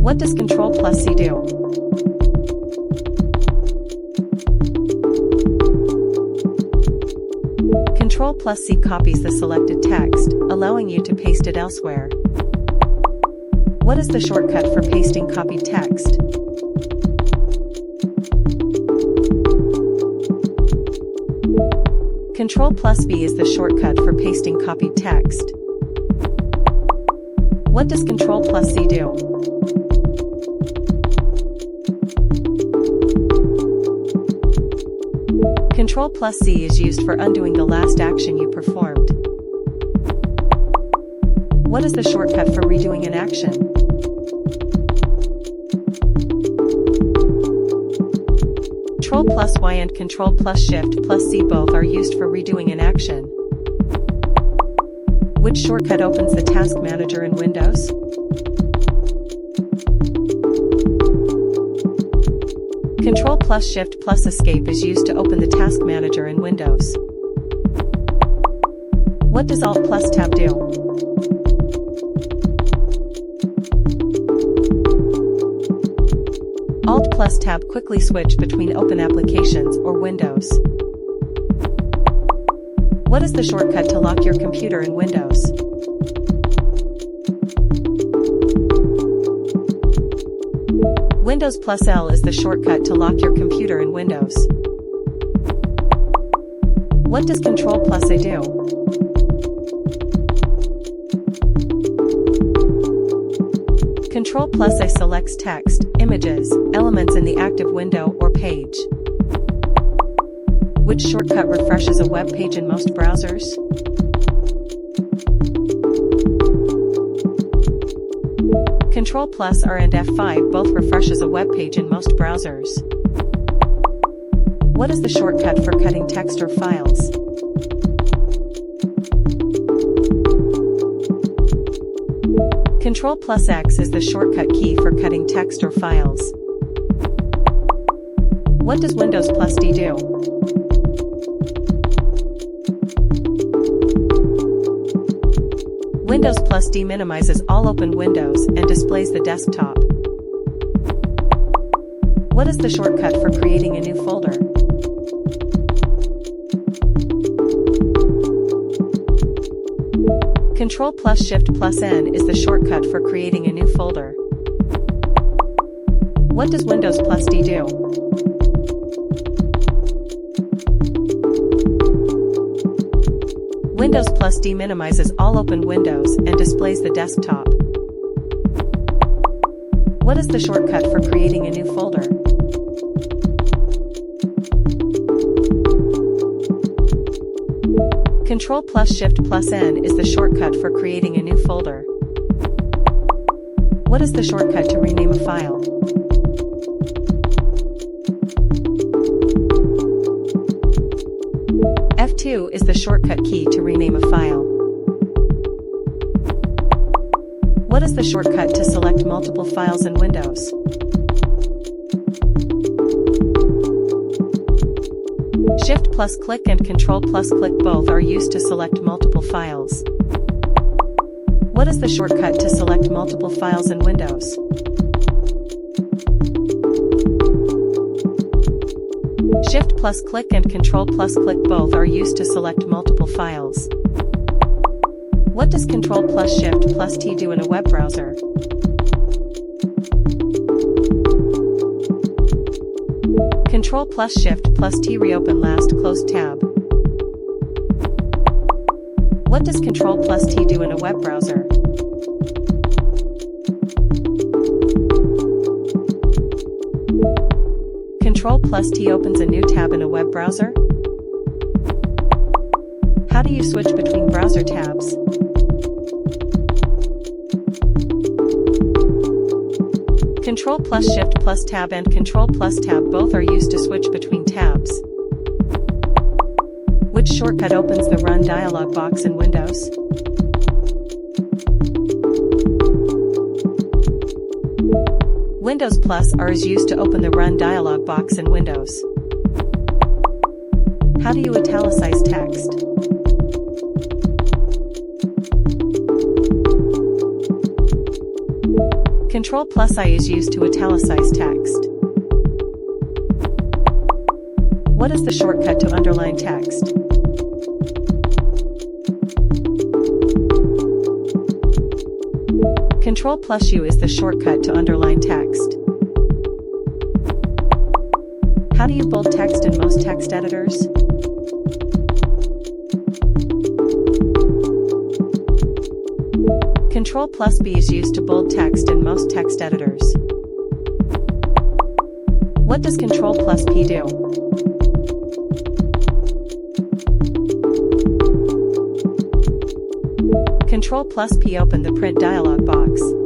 What does Ctrl plus C do? Ctrl plus C copies the selected text, allowing you to paste it elsewhere. What is the shortcut for pasting copied text? Ctrl plus V is the shortcut for pasting copied text. What does Ctrl plus C do? Ctrl plus C is used for undoing the last action you performed. What is the shortcut for redoing an action? Ctrl plus Y and Ctrl plus Shift plus C both are used for redoing an action. Which shortcut opens the Task Manager in Windows? Ctrl plus Shift plus Escape is used to open the Task Manager in Windows. What does Alt plus Tab do? Alt plus Tab quickly switch between open applications or windows. What is the shortcut to lock your computer in Windows? Windows plus L is the shortcut to lock your computer in Windows. What does Ctrl plus A do? Ctrl plus A selects text, images, elements in the active window or page. Which shortcut refreshes a web page in most browsers? Ctrl plus R and F5 both refreshes a web page in most browsers. What is the shortcut for cutting text or files? Ctrl plus X is the shortcut key for cutting text or files. What does Windows plus D do? Windows plus D minimizes all open windows and displays the desktop. What is the shortcut for creating a new folder? Ctrl plus Shift plus N is the shortcut for creating a new folder. What does Windows plus D do? Windows plus D minimizes all open windows and displays the desktop. What is the shortcut for creating a new folder? Ctrl plus Shift plus N is the shortcut for creating a new folder. What is the shortcut to rename a file? F2 is the shortcut key to rename a file. What is the shortcut to select multiple files in Windows? Shift plus click and Ctrl plus click both are used to select multiple files. What is the shortcut to select multiple files in Windows? Shift plus click and Ctrl plus click both are used to select multiple files. What does Ctrl plus Shift plus T do in a web browser? Ctrl plus Shift plus T reopen last closed tab. What does Ctrl plus T do in a web browser? Ctrl plus T opens a new tab in a web browser. How do you switch between browser tabs? Ctrl plus Shift plus Tab and Ctrl plus Tab both are used to switch between tabs. Which shortcut opens the Run dialog box in Windows? Windows plus R is used to open the Run dialog box in Windows. How do you italicize text? Ctrl plus I is used to italicize text. What is the shortcut to underline text? Ctrl plus U is the shortcut to underline text. How do you bold text in most text editors? Ctrl plus B is used to bold text in most text editors. What does Ctrl plus P do? Ctrl plus P open the print dialog box.